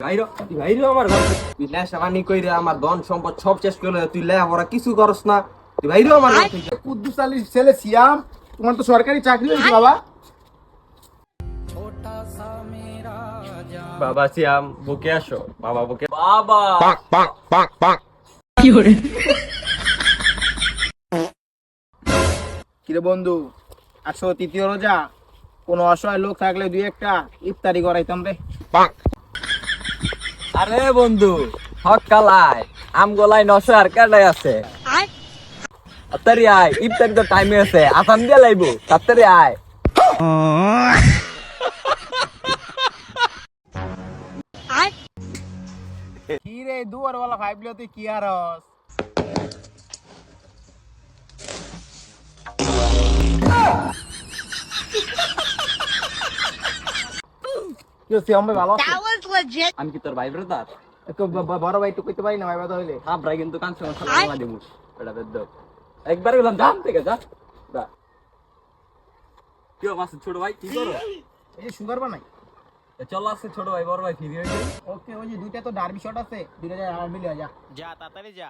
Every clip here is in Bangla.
আমার ঘর তুই নেশাবানি কইরে আমার ধন সম্পদ সব শেষ করে তুই লেখাপড়া কিছু করস না, তুই বাইরে আমার ঘর থেকে। কুদ্দুস আলীর ছেলে সিয়াম, তোমার তো সরকারি চাকরি হয়েছে বাবা। বাবা সিয়াম বুকে আসো, বাবা বুকে। বাবা কিরে বন্ধু, আসো তৃতীয় রোজা, কোনো অসহায় লোক থাকলে দুই একটা ইফতারি করাইতাম রে। আরে বন্ধু হক কালাই আম গলাই 900 আর কাটাই আছে। তাড়াতাড়ি আয়, ইফতারি তো টাইমে আছে, আসান দিয়ে লাইবো, তাড়াতাড়ি আয়। কি রে দুয়ার ওয়ালা ভাইবলো তুই কি আরস? সিয়াম ভাই ভালো আছে? আমি কি তোর ভাই ব্রাদার? একটু বড় ভাই একটু কইতে পারি না ভাই বাদা হইলে। হ্যাঁ ভাই, কিন্তু কান সমস্যা লাগা দিমু এটা বেদ। একবার বললাম জান থেকে যা যা। কি আছে ছোট ভাই, কি করো? এই যে সুগার বানাই। চল আসছে ছোট ভাই বড় ভাই ফ্রি হয়ে যাই। ওকে, ওই যে দুইটা তো ডার্বি শট আছে, দুইটা যা আর মিলে যা। যা তাড়াতাড়ি যা।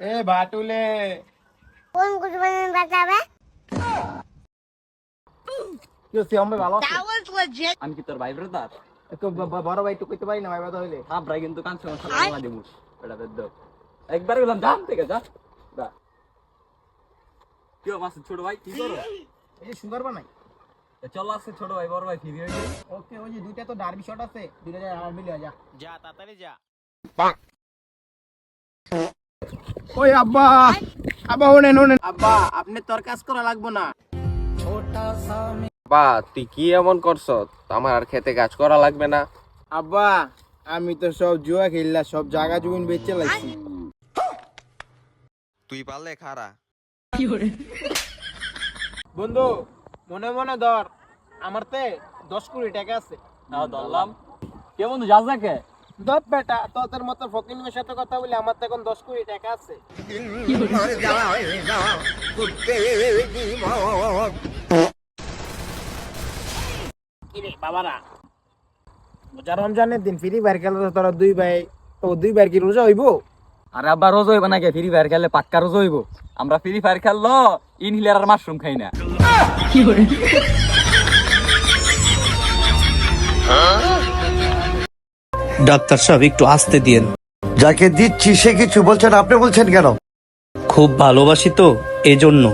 এ বাটুলে কোন কুরবানি বাঁচাবে? কি সিয়াম ভাই ভালো আছে? আমি কি তোর ভাই ব্রাদার? একটু বড় ভাই একটু কইতে পারি না ভাই বাদা হইলে। হ্যাঁ ভাই, কিন্তু কান সমস্যা লাগা দিমু এটা বেদ। একবার বললাম জান থেকে যা যা। কি আছে ছোট ভাই, কি করো? এই যে সুগার বানাই। চল আসছে ছোট ভাই বড় ভাই ফ্রি হয়ে যাই। ওকে, ওই যে দুইটা তো ডার্বি শট আছে, দুইটা যা আর মিলে যা। যা তাড়াতাড়ি যা। ওই আব্বা, আব্বা ওনেন ওনেন। আব্বা আপনি তোর কাজ করা লাগবো না। বা তুই কি এমন করছ, আমার আর খেতে কাজ করা লাগবে না? আব্বা আমি তো সব জুয়া খেললা, সব জায়গা জমিন বেচে লাইছি। তুই পারলে খারা। বন্ধু মনে মনে ধর, আমার তে 10 কোটি টাকা আছে। নাও ধরলাম। কে বন্ধু যাস না কে? ধর বেটা, তোদের মতো ফকিনের সাথে কথা বলে আমার তো এখন 10 কোটি টাকা আছে। কিরে বাবারা, রোজা রমজানের দিন ফ্রি ফায়ার খেলে তো তোরা দুই ভাই, তো দুই ভাই কি রোজা হইব? আরে আব্বা রোজ হইব নাকি? ফ্রি ফায়ার খেললে পাক্কা রোজ হইব। আমরা ফ্রি ফায়ার খেললো ইনহিলার আর মাশরুম খাই না। ডাক্তার সাহেব একটু আস্তে দিয়েন। যাকে দিচ্ছি সে কিছু বলছে না, আপনি বলছেন কেন? খুব ভালোবাসি তো এজন্য।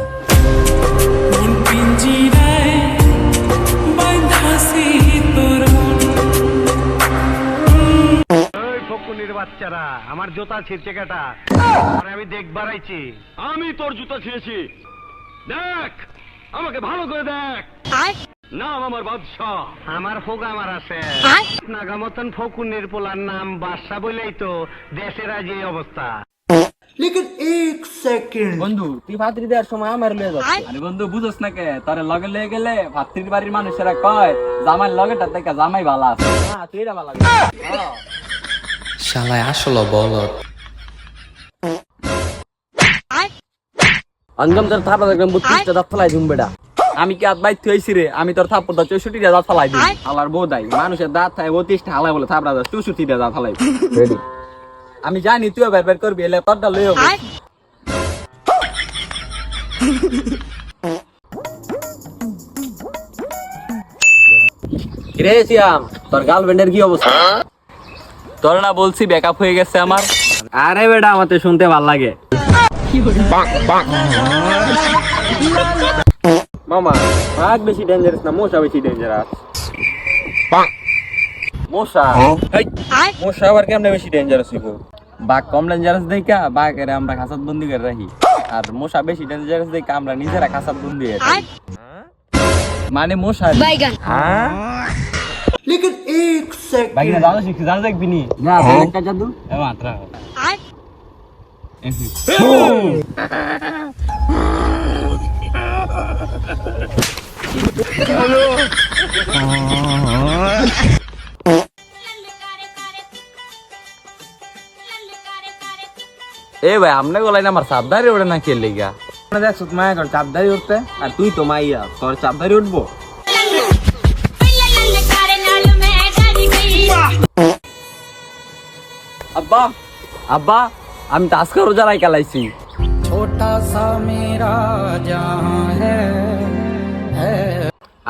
বাচ্চারা আমার জুতা ছিঁড়ছে কেটা? আমি দেখবার আইছি, আমি তোর জুতা ছিঁড়েছি। দেখ আমাকে ভালো করে দেখ। নাম আমার বাদশাহ, আমার ফোকা আমার আছে নাগা মতন ফকুনের পোলার নাম বাদশাহ বলেই তো দেশের আজ এই অবস্থা। বন্ধু তুই ভাতৃ দেওয়ার সময় আমার লয়ে যাচ্ছিস। আরে বন্ধু বুঝছ না কে, তারে লগে লয়ে গেলে ভাতৃর বাড়ির মানুষেরা কয় জামাই লগেটা থেকে জামাই ভালো আছে। হ্যাঁ তুই এটা ভালো লাগে। শালায় আসলো বলত। আঙ্গম তোর থাপড়া দেখলাম 32টা দাঁত ফেলাই দিম বেটা। আমি কি আত বাইতে হইছি রে? আমি তোর থাপড়টা 64টা দাঁত ফেলাই দিই। আলার বোধাই মানুষের দাঁত থাকে 32টা হালাই বলে থাপড়া 64টা দাঁত ফেলাই। রেডি? আমি জানি তুইও বের বের করবি, এলে তোরটা লইও। রে সিয়াম, তোর গার্লফ্রেন্ডের কি অবস্থা? তোর না বলছি ব্যাকআপ হয়ে গেছে আমার। আরে বেটা আমার তো শুনতে ভাল লাগে। মামা বাঘ বেশি ডেঞ্জারাস না, মশা বেশি ডেঞ্জারাস। মশা মশা আবার কেমনে বেশি ডেঞ্জারাস হইব? বাঘ কম ডেঞ্জারাস দেখা বাঘের আমরা খাসাত বন্দি করে রাখি, আর মশা বেশি ডেঞ্জারাস দেখা আমরা নিজেরা খাসাত বন্দি করে রাখি। মানে মশা হ্যাঁ বাইরে জানো শিখছি, জানো দেখবি নি না একটা জাদু মাত্রা। এ ভাই আমনে গলাই না আমার চাপদারি ওঠে না খেললে গা। দেখছো মায়া চাপদারি উঠতে, আর তুই তো মাইয়া, তোর চাপদারি উঠবো। আব্বা আব্বা আমি তো আজকে রোজা রাখা লাইছি।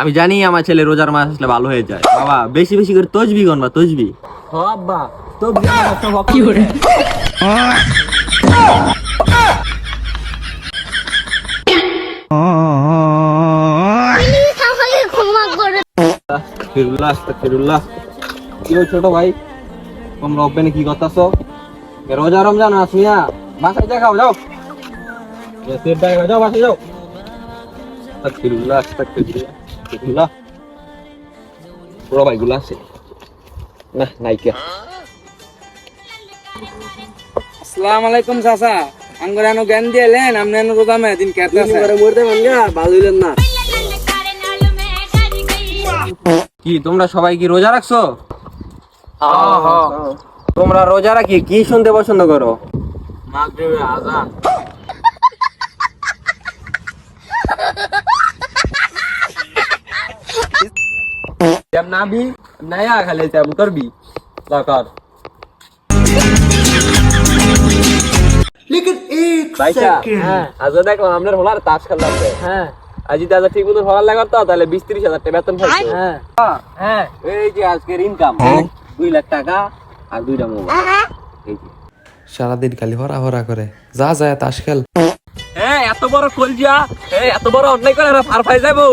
আমি জানি আমার ছেলে রোজার মাস আসলে ভালো হয়ে যায়। বাবা বেশি বেশি করে তসবি গনবা তসবি। হ্যাঁ আব্বা তো কি করে প্লিজ আমাকে ক্ষমা করে আস্তাগফিরুল্লাহ আস্তাগফিরুল্লাহ। কি হলো ছোট ভাই, তোমরা ওপেনে কি করতেছো? রোজা রমজান আসমিয়া বাসায় দেখাও যাও, যাও বাসায় যাও। আস্তাগফিরুল্লাহ আস্তাগফিরুল্লাহ আস্তাগফিরুল্লাহ। পুরো ভাইগুলো আছে না নাইকে। আসসালামু আলাইকুম চাচা, আঙ্গুরানো জ্ঞান দিলেন আপনি রোজা মে দিন কেটে আছে মরতে মানগা ভালো হইলেন না। কি তোমরা সবাই কি রোজা রাখছো? তোমরা রোজা রাখি কি শুনতে পছন্দ করো? মাগরিবের আযান। জব নাবি নয়া খালে চাবু করবি লাকার। लेकिन एक ভাইসা আজ দেখলাম আপনার হলার তাস খেলতে। হ্যাঁ আজ যদি আজ ঠিক মতো হলার লাগাতো তাহলে 20-30 হাজার টাকা বেতন পাইতো। হ্যাঁ এই যে আজকের ইনকাম 2 লাখ টাকা আর 2টা মোবাইল। এই যে সারাদিন খালি হরা হরা করে যা যায় তাস খেল। হ্যাঁ এত বড় কলজিয়া, এত বড় অন্যায় করে না পার পাই যাবো।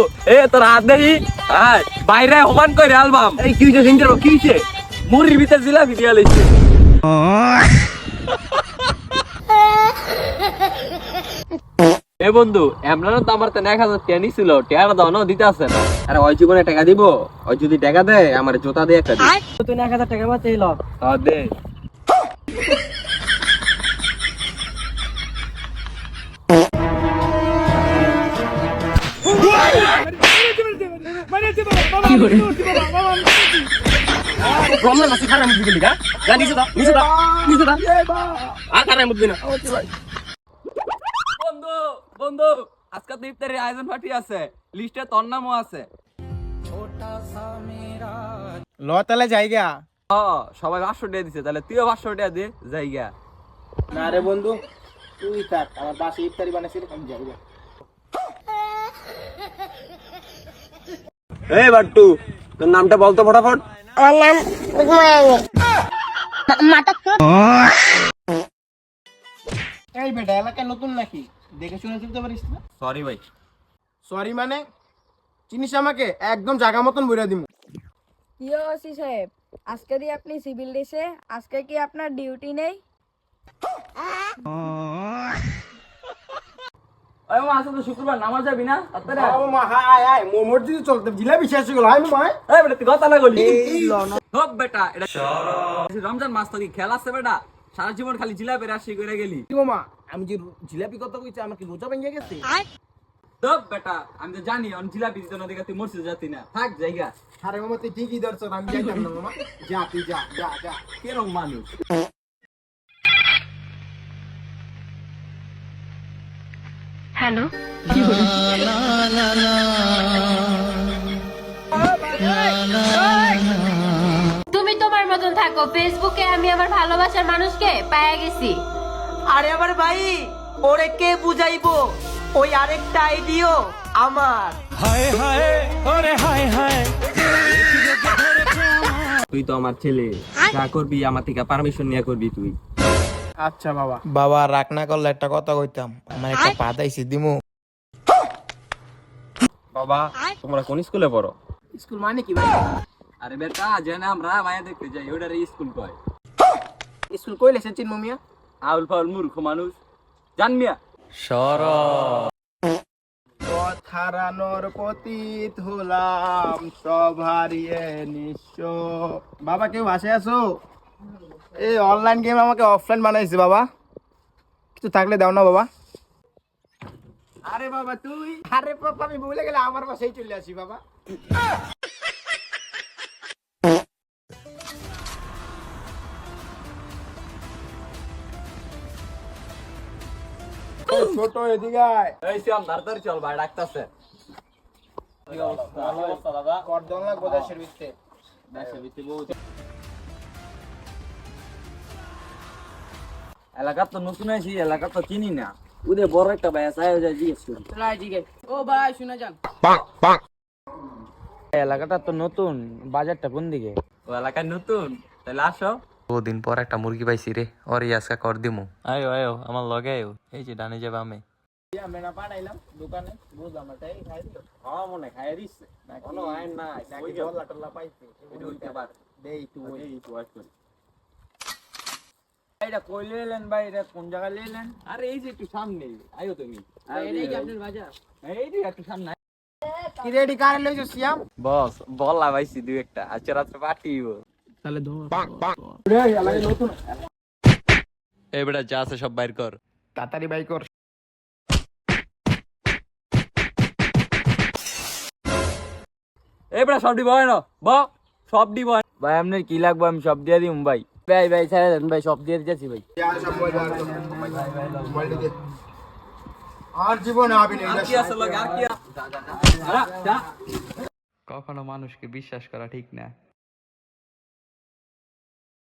তোর হাত দেখি বাইরে হমান করে অ্যালবাম। এই কি হইছে সিনটার কি হইছে? মুড়ির ভিতর জিলাপি দিয়া লইছে। এ বন্ধু এমন তো আমার তো 1000 টাকা নিছিল, টাকা দাও না দিতে আসে না। আরে ওই জীবনে টাকা দিব, ওই যদি টাকা দেয় আমার জুতা দিয়ে একটা দিই। তুই 1000 টাকা বাতে এলো হ্যাঁ দে। প্রবলেম আছে খারাপ মুখ দিলি গা গানি সুদা নিসুদা আর খারাপ মুখ দিনা। বন্ধু বন্ধু আজকে তো ইফতারের আয়োজন পার্টি আছে, লিস্টে তোর নামও আছে। ল তাহলে জায়গা সবাই 500 টাকা দিছে, তাহলে তুইও 500 টাকা দে জায়গা। না রে বন্ধু, তুই থাক, আমার বাসে ইফতারি বানাইছিস, আমি যাইবা। এই বাট্টু তোর নামটা বলতো ফটাফট। আমার নাম উজমায়ানি মাতা তো এই বেটা এলাকায় নতুন নাকি, দেখে শুনে চলতে পারিস না? সরি ভাই। সরি মানে চিনিস আমাকে? একদম জায়গা মতন বইরা দিমু। ইয়ো ওসি সাহেব, আজকে দিয়ে আপনি সিভিল ড্রেসে, আজকে কি আপনার ডিউটি নেই? ওই মা আজকে তো শুক্রবার নামাজ যাবি না? তাড়াতাড়ি আয়। ও মা হায় হায় মোমোর দিদি চলতে জিলাপি শেষ হয়ে গেল। হাই মামা এই বেটা তুই কথা না বলি। হোক বেটা এটা রমজান মাস তো কি খেলা আছে বেটা? সারা জীবন খালি জিলাপি রাশি করে গেলি। কি মামা, আমি যে জিলাপি কথা কইছি আমার কি রোজা ভেঙে গেছে? হোক বেটা আমি তো জানি অন জিলাপি দিতে না দেখে তুই মরছিস যাতি না, থাক জায়গা। আরে মামা তুই ঠিকই ধরছ, আমি যাইতাম না মামা। যা তুই যা যা যা। কেরম মানুষ। হ্যালো তুমি তোমার মতন থাকো, ফেসবুকে আমি আমার ভালোবাসার মানুষকে পায়া গেছি। আরে আমার ভাই ওরে কে বুঝাইবো, ওই আরেকটা আইডিও আমার। তুই তো আমার ছেলে, যা করবি আমার থেকে পারমিশন নিয়ে করবি তুই। আচ্ছা বাবা। বাবা রাগ না করলে একটা কথা কইতাম, আমার একটা পাতাইছি দিমু। বাবা তোমরা কোন স্কুলে পড়ো? স্কুল মানে কি ভাই? আরে বেটা জানা আমরা মায়া দেখতে যাই, ওটারে স্কুল কয়। স্কুল কইলে সেচিন মমিয়া আউল ফাউল মূর্খ মানুষ জানমিয়া। হারানোর পতিত হলাম, সব হারিয়ে নিঃস্ব। বাবা কেউ বাসে আছো? এই অনলাইন গেম আমাকে অফলাইন বানাইছে বাবা, কিছু থাকলে দাও না বাবা। আরে বাবা তুই, আরে বাবা আমি ভুলে গেলে আমার বাসায় চলে আসি বাবা। ছোট এদিকে আয়। এই সিয়াম তাড়াতাড়ি চল ভাই ডাকতাছে। কি অবস্থা? ভালো অবস্থা দাদা। করদন না গোদাশের ভিতরে। দেশে ভিতরে বহুত এলাকা তো নতুন আছি, এলাকা তো চিনি না। ওদের বড় একটা ভাই আছে, আয় যায় জিজ্ঞেস করি। ও ভাই শুনে যান, এলাকাটা তো নতুন, বাজারটা কোন দিকে? ও এলাকায় নতুন, তাহলে আসো। দিন পর একটা মুরগি পাইছি রে, ওর আজকে কর দিমু। আয়ো আয়ো, আমার লগে আয়ো। এই যে ডানে যাবে আমি। আমরা না পাঠাইলাম দোকানে, বুঝলাম না, তাই খাই দিল। হ্যাঁ মনে খাই দিচ্ছে। কোনো আইন না, নাকি ডলা টলা পাইছে, এটা হইতে পারে। দেই তুই এই তো আসো। এটা কই লইলেন ভাই? এটা কোন জায়গায় লইলেন? আরে এই যে একটু সামনে, আয়ো তুমি। এটাই কি আপনার বাজার? এই যে একটু সামনে। কি রেডি কারে লইছো সিয়াম? বস বলা ভাইছি দুই একটা, আজকে রাত্রে পাঠিব। তাহলে ধর এই বেটা যা আছে সব বাইর কর। তাড়াতাড়ি বাই কর। এই বেটা সব দিব হয় না, ব সব দিব। ভাই আপনার কি লাগবে আমি সব দিয়ে দিম ভাই। ভাই ভাই ছেড়ে দেন ভাই, সব দিয়ে দিতেছি ভাই। আর জীবনে আবি নেই। আর কি আছে লগে, আর কি আছে? কখনো মানুষকে বিশ্বাস করা ঠিক না।